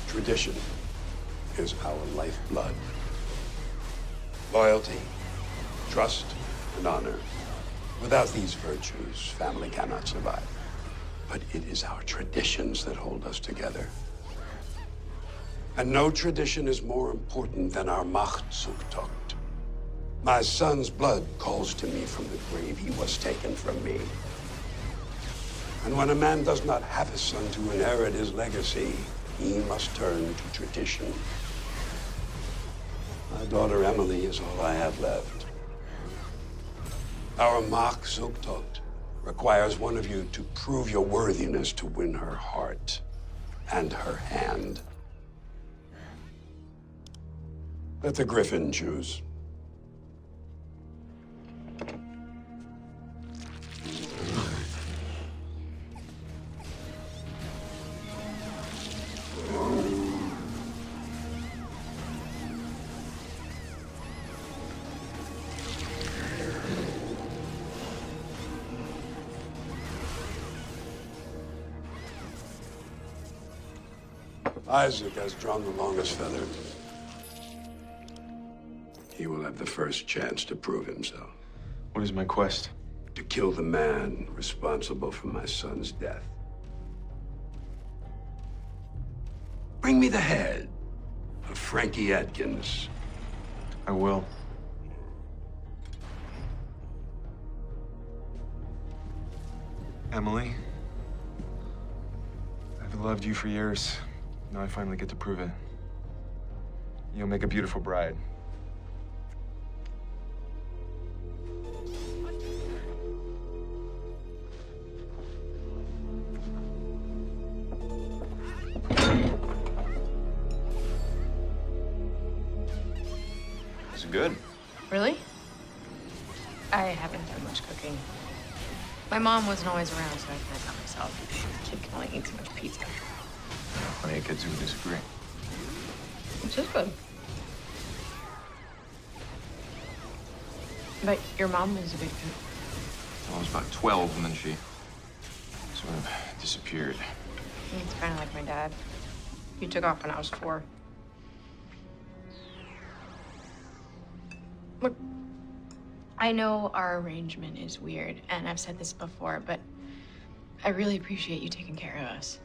Tradition is our lifeblood. Loyalty, trust, and honor. Without these virtues, family cannot survive. But it is our traditions that hold us together. And no tradition is more important than our Macht Zugtocht. My son's blood calls to me from the grave. He was taken from me. And when a man does not have a son to inherit his legacy, he must turn to tradition. My daughter Emily is all I have left. Our Macht Zugtocht requires one of you to prove your worthiness to win her heart and her hand. Let the Griffin choose. Isaac has drawn the longest feather. He will have the first chance to prove himself. What is my quest? To kill the man responsible for my son's death. Bring me the head of Frankie Atkins. I will. Emily, I've loved you for years. Now I finally get to prove it. You'll make a beautiful bride. Is it good? Really? I haven't done much cooking. My mom wasn't always around, so I kind of taught myself. Kid can only eat so much pizza. Plenty of kids who disagree. Which is good. But your mom was a big cook. Well, I was about 12 and then she sort of disappeared. It's kind of like my dad. He took off when I was 4. Look, I know our arrangement is weird, and I've said this before, but I really appreciate you taking care of us.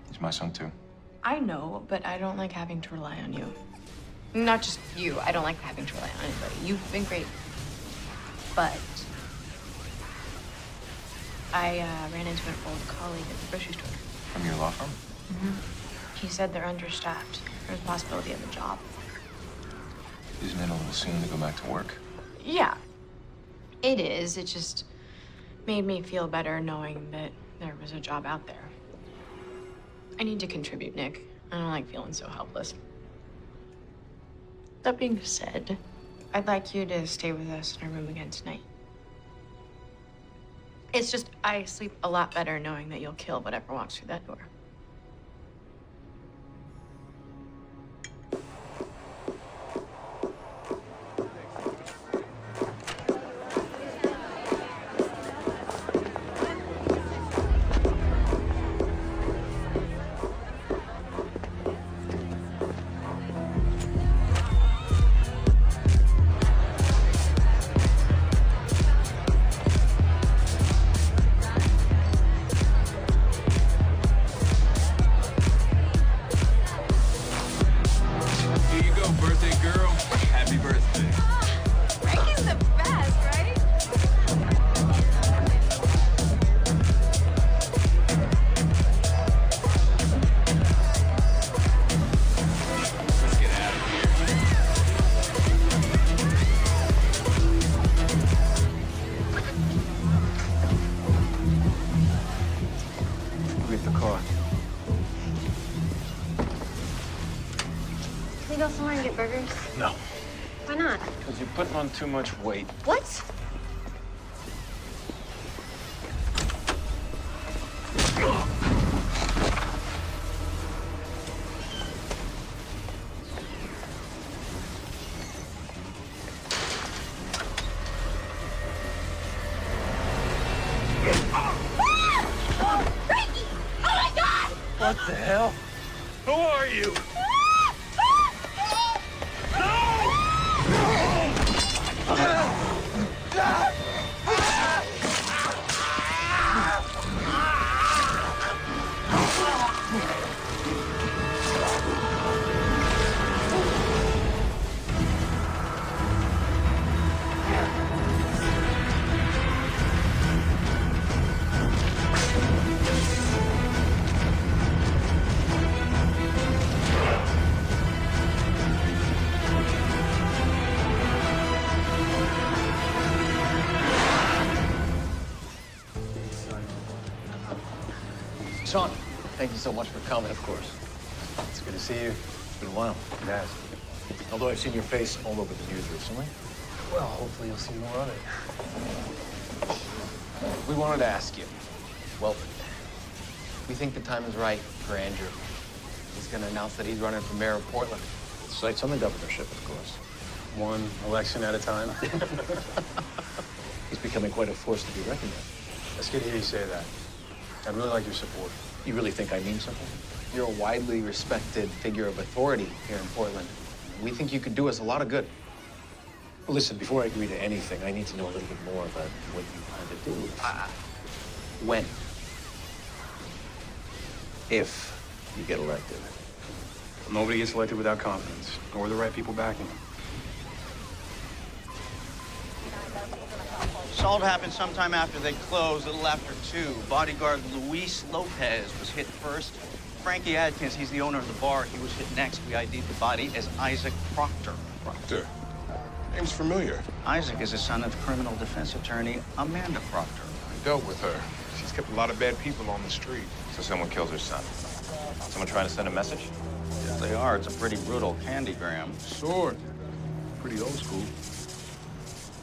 He's my son, too. I know, but I don't like having to rely on you. Not just you. I don't like having to rely on anybody. You've been great. But I ran into an old colleague at the grocery store. From your law firm? Mm-hmm. He said they're understaffed. There's a possibility of a job. Isn't it a little soon to go back to work? Yeah, it is. It just made me feel better knowing that there was a job out there. I need to contribute, Nick. I don't like feeling so helpless. That being said, I'd like you to stay with us in our room again tonight. It's just, I sleep a lot better knowing that you'll kill whatever walks through that door. too much weight. What? What the hell? Who are you? Sean, thank you so much for coming, of course. It's good to see you. It's been a while. It has. Although I've seen your face all over the news recently. Well, hopefully you'll see more of it. We wanted to ask you. Well, we think the time is right for Andrew. He's going to announce that he's running for mayor of Portland. Sights on the governorship, of course. One election at a time. He's becoming quite a force to be reckoned with. It's good to hear you say that. I'd really like your support. You really think I mean something? You're a widely respected figure of authority here in Portland. We think you could do us a lot of good. Well, listen, before I agree to anything, I need to know a little bit more about what you plan to do. When? If you get elected. Nobody gets elected without confidence, or the right people backing them. Assault happened sometime after they closed, a little after 2. Bodyguard Luis Lopez was hit first. Frankie Adkins, he's the owner of the bar. He was hit next. We ID'd the body as Isaac Proctor. Proctor? Name's familiar. Isaac is the son of criminal defense attorney Amanda Proctor. I dealt with her. She's kept a lot of bad people on the street. So someone kills her son. Someone trying to send a message? Yes, they are. It's a pretty brutal candygram. Sword. Pretty old school.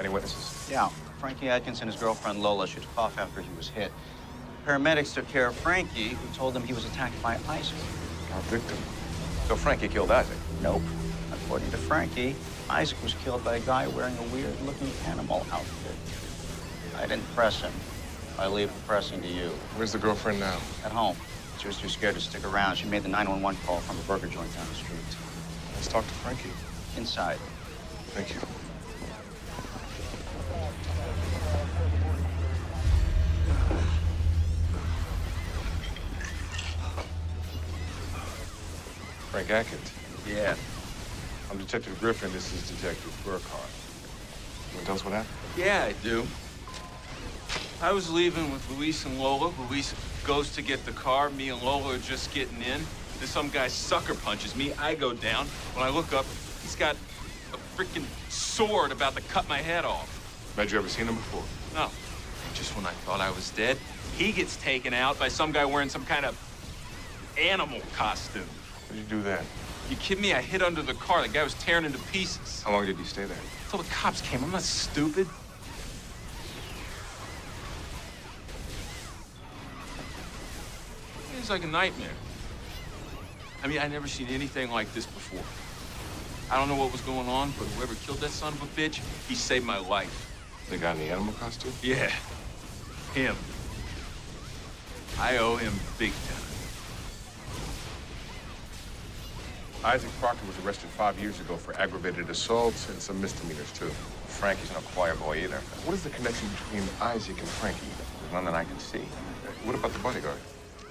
Any witnesses? Yeah, Frankie Adkins and his girlfriend Lola should cough after he was hit. Paramedics took care of Frankie, who told them he was attacked by Isaac. Our victim. So Frankie killed Isaac? Nope. According to Frankie, Isaac was killed by a guy wearing a weird-looking animal outfit. I didn't press him. I leave the pressing to you. Where's the girlfriend now? At home. She was too scared to stick around. She made the 911 call from a burger joint down the street. Let's talk to Frankie. Inside. Thank you. Frank Atkins. Yeah. I'm Detective Griffin. This is Detective Burkhardt. You want to tell us what happened? Yeah, I do. I was leaving with Luis and Lola. Luis goes to get the car. Me and Lola are just getting in. Then some guy sucker punches me. I go down. When I look up, he's got a freaking sword about to cut my head off. Had you ever seen him before? No. Just when I thought I was dead, he gets taken out by some guy wearing some kind of animal costume. How did you do that? You kidding me? I hid under the car. The guy was tearing into pieces. How long did you stay there? Until the cops came. I'm not stupid. It's like a nightmare. I mean, I never seen anything like this before. I don't know what was going on, but whoever killed that son of a bitch, he saved my life. The guy in the animal costume? Yeah, him. I owe him big time. Isaac Proctor was arrested 5 years ago for aggravated assaults and some misdemeanors, too. Frankie's no choir boy either. What is the connection between Isaac and Frankie? There's none that I can see. What about the bodyguard?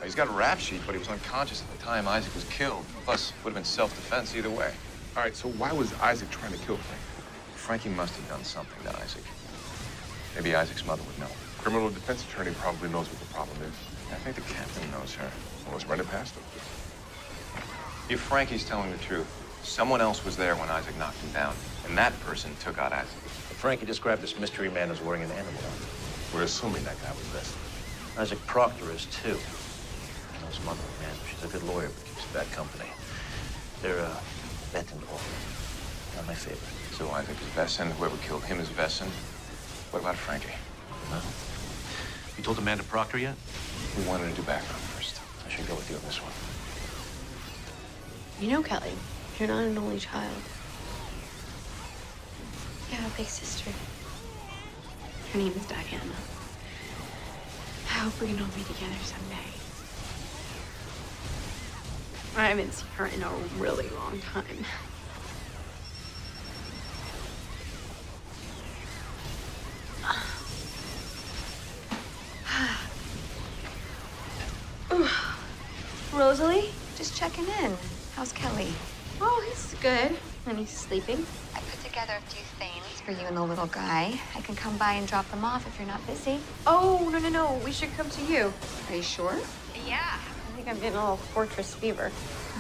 He's got a rap sheet, but he was unconscious at the time Isaac was killed. Plus, would have been self-defense either way. All right, so why was Isaac trying to kill Frankie? Frankie must have done something to Isaac. Maybe Isaac's mother would know. Criminal defense attorney probably knows what the problem is. I think the captain knows her. Well, let's run it past him. If Frankie's telling the truth, someone else was there when Isaac knocked him down, and that person took out Isaac. Frankie described this mystery man as wearing an animal outfit. We're assuming that guy was arrested. Isaac Proctor is too. I know his mother, man. She's a good lawyer, but keeps bad company. They're bet involved. Not my favorite. So Isaac is Besson. Whoever killed him is Besson. What about Frankie? No. You told Amanda Proctor yet? We wanted to do background first. I should go with you on this one. You know, Kelly, you're not an only child. You have a big sister. Her name is Diana. I hope we can all be together someday. I haven't seen her in a really long time. Rosalie, just checking in. How's Kelly? Oh, he's good. And he's sleeping. I put together a few things for you and the little guy. I can come by and drop them off if you're not busy. Oh, no. We should come to you. Are you sure? Yeah. I think I'm getting a little fortress fever.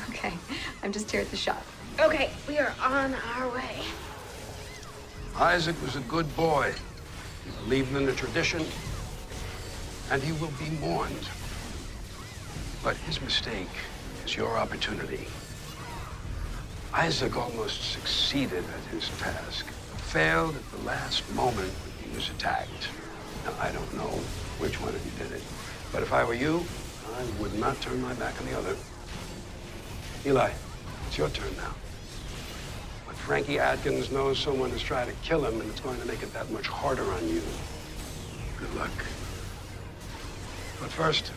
Okay, I'm just here at the shop. Okay, we are on our way. Isaac was a good boy. He believed in the tradition, and he will be mourned. But his mistake is your opportunity. Isaac almost succeeded at his task, failed at the last moment when he was attacked. Now, I don't know which one of you did it, but if I were you, I would not turn my back on the other. Eli, it's your turn now. But Frankie Atkins knows someone is trying to kill him, and it's going to make it that much harder on you. Good luck. But first,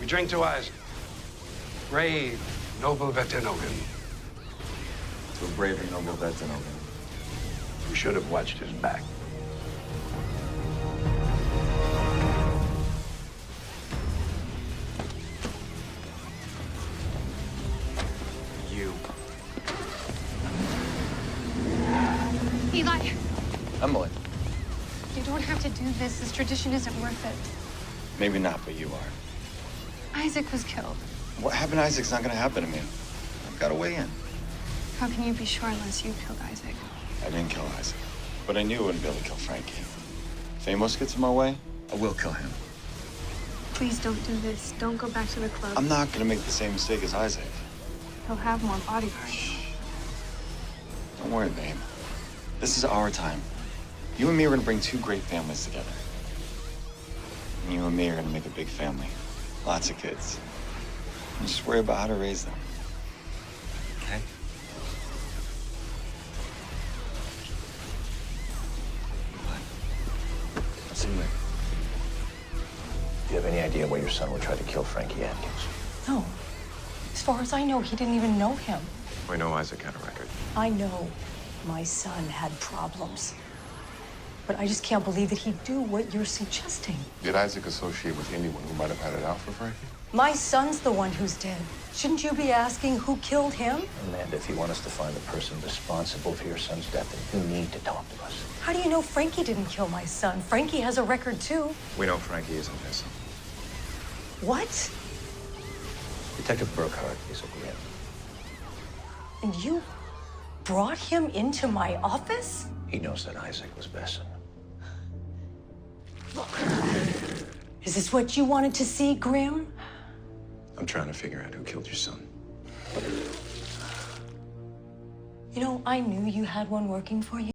we drink to Isaac. Brave, noble Vetinogan. To a brave and noble Vetinogan. You should have watched his back. You. Eli, Emily. you don't have to do this. This tradition isn't worth it. Maybe not, but you are. Isaac was killed. What happened to Isaac's not gonna happen to me. I've got a way in. How can you be sure unless you killed Isaac? I didn't kill Isaac, but I knew I wouldn't be able to kill Frankie. If Amos gets in my way, I will kill him. Please don't do this. Don't go back to the club. I'm not gonna make the same mistake as Isaac. He'll have more bodyguards. Don't worry, babe. This is our time. You and me are gonna bring two great families together. And you and me are gonna make a big family. Lots of kids. And just worry about how to raise them. Okay? Listen, Rick. Do you have any idea why your son would try to kill Frankie Atkins? No. As far as I know, he didn't even know him. We know Isaac had a record. I know my son had problems. But I just can't believe that he'd do what you're suggesting. Did Isaac associate with anyone who might have had it out for Frankie? My son's the one who's dead. Shouldn't you be asking who killed him? Amanda, if you want us to find the person responsible for your son's death, then you need to talk to us. How do you know Frankie didn't kill my son? Frankie has a record, too. We know Frankie isn't his son. What? Detective Burkhart is a Grim. And you brought him into my office? He knows that Isaac was Besson. Is this what you wanted to see, Grim? I'm trying to figure out who killed your son. You know, I knew you had one working for you.